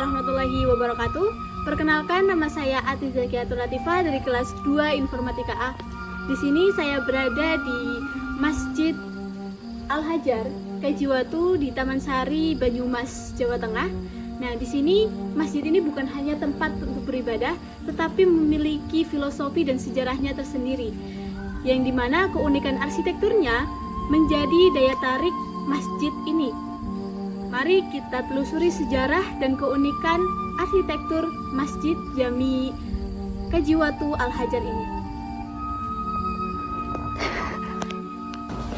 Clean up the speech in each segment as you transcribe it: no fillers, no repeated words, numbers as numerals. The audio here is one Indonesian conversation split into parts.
warahmatullahi wabarakatuh. Perkenalkan, nama saya Ati Zakiatul Latifah dari kelas 2 Informatika A. Di sini saya berada di Masjid Al-Hajar Kajiwatu di Taman Sari, Banyumas, Jawa Tengah. Nah, di sini masjid ini bukan hanya tempat untuk beribadah, tetapi memiliki filosofi dan sejarahnya tersendiri, yang dimana keunikan arsitekturnya menjadi daya tarik masjid ini. Mari kita telusuri sejarah dan keunikan arsitektur Masjid Jami Kajiwatu Al-Hajar ini.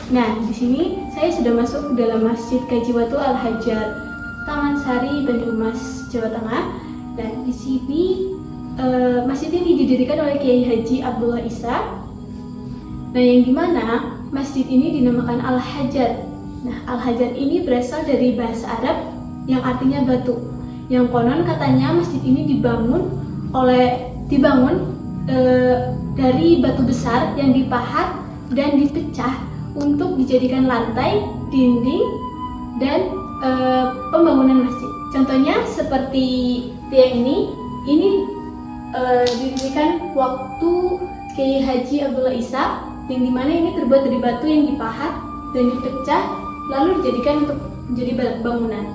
Nah, di sini saya sudah masuk ke dalam Masjid Kajiwatu Al-Hajar, Taman Sari, Banyumas, Jawa Tengah. Dan di sini masjid ini didirikan oleh Kiai Haji Abdullah Isa. Nah, yang dimana masjid ini dinamakan Al-Hajar. Nah, Al-Hajar ini berasal dari bahasa Arab yang artinya batu. Yang konon katanya masjid ini dibangun dari batu besar yang dipahat dan dipecah untuk dijadikan lantai, dinding, dan pembangunan masjid. Contohnya seperti tiang ini didirikan waktu Kiai Haji Abdullah Isa, yang dimana ini terbuat dari batu yang dipahat dan dipecah lalu dijadikan untuk menjadi bangunan.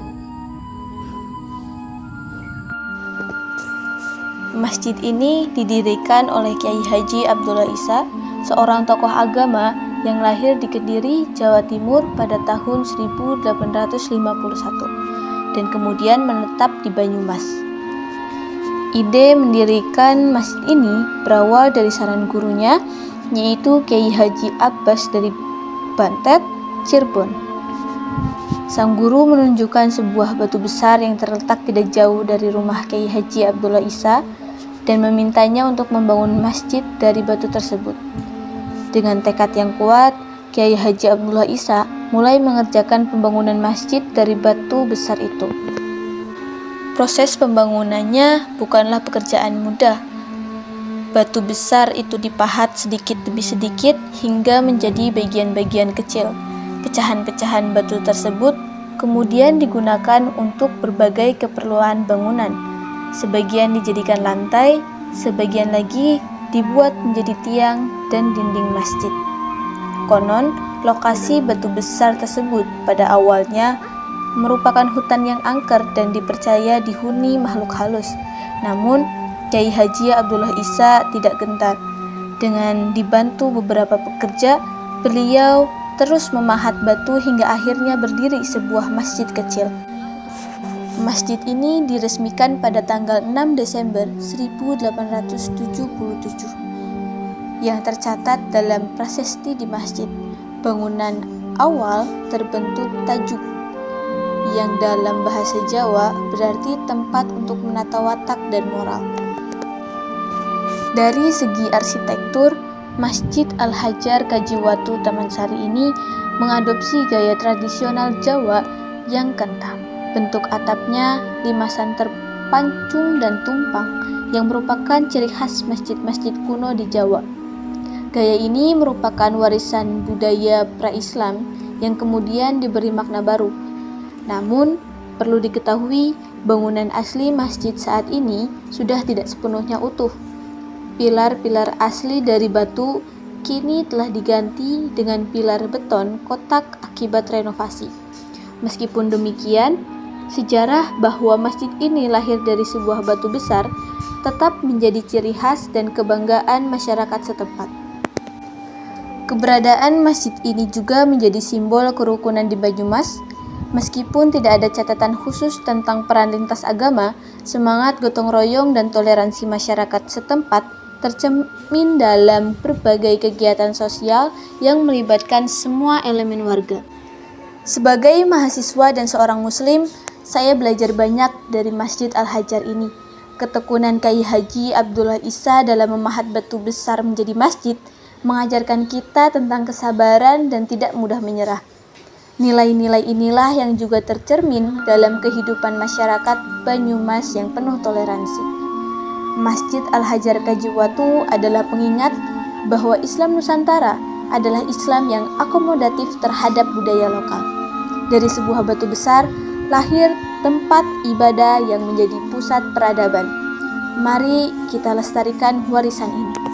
Masjid ini didirikan oleh Kiai Haji Abdullah Isa, seorang tokoh agama yang lahir di Kediri, Jawa Timur pada tahun 1851 dan kemudian menetap di Banyumas. Ide mendirikan masjid ini berawal dari saran gurunya, yaitu Kiai Haji Abbas dari Bantet, Cirebon. Sang guru menunjukkan sebuah batu besar yang terletak tidak jauh dari rumah Kiai Haji Abdullah Isa dan memintanya untuk membangun masjid dari batu tersebut. Dengan tekad yang kuat, Kiai Haji Abdullah Isa mulai mengerjakan pembangunan masjid dari batu besar itu. Proses pembangunannya bukanlah pekerjaan mudah. Batu besar itu dipahat sedikit demi sedikit hingga menjadi bagian-bagian kecil. Pecahan-pecahan batu tersebut kemudian digunakan untuk berbagai keperluan bangunan. Sebagian dijadikan lantai, sebagian lagi dibuat menjadi tiang dan dinding masjid. Konon, lokasi batu besar tersebut pada awalnya merupakan hutan yang angker dan dipercaya dihuni makhluk halus. Namun, Kiai Haji Abdullah Isa tidak gentar. Dengan dibantu beberapa pekerja, beliau terus memahat batu hingga akhirnya berdiri sebuah masjid kecil. Masjid ini diresmikan pada tanggal 6 Desember 1877 yang tercatat dalam prasasti di masjid. Bangunan awal terbentuk tajuk yang dalam bahasa Jawa berarti tempat untuk menata watak dan moral. Dari segi arsitektur, Masjid Al-Hajar Kajiwatu Taman Sari ini mengadopsi gaya tradisional Jawa yang kental. Bentuk atapnya limasan terpancung dan tumpang yang merupakan ciri khas masjid-masjid kuno di Jawa. Gaya ini merupakan warisan budaya pra-Islam yang kemudian diberi makna baru. Namun, perlu diketahui bangunan asli masjid saat ini sudah tidak sepenuhnya utuh. Pilar-pilar asli dari batu kini telah diganti dengan pilar beton kotak akibat renovasi. Meskipun demikian, sejarah bahwa masjid ini lahir dari sebuah batu besar tetap menjadi ciri khas dan kebanggaan masyarakat setempat. Keberadaan masjid ini juga menjadi simbol kerukunan di Banyumas. Meskipun tidak ada catatan khusus tentang peran lintas agama, semangat gotong royong dan toleransi masyarakat setempat tercermin dalam berbagai kegiatan sosial yang melibatkan semua elemen warga. Sebagai mahasiswa dan seorang muslim, saya belajar banyak dari Masjid Al-Hajar ini. Ketekunan Kiai Haji Abdullah Isa dalam memahat batu besar menjadi masjid mengajarkan kita tentang kesabaran dan tidak mudah menyerah. Nilai-nilai inilah yang juga tercermin dalam kehidupan masyarakat Banyumas yang penuh toleransi. Masjid Al-Hajar Kajiwatu adalah pengingat bahwa Islam Nusantara adalah Islam yang akomodatif terhadap budaya lokal. Dari sebuah batu besar, lahir tempat ibadah yang menjadi pusat peradaban. Mari kita lestarikan warisan ini.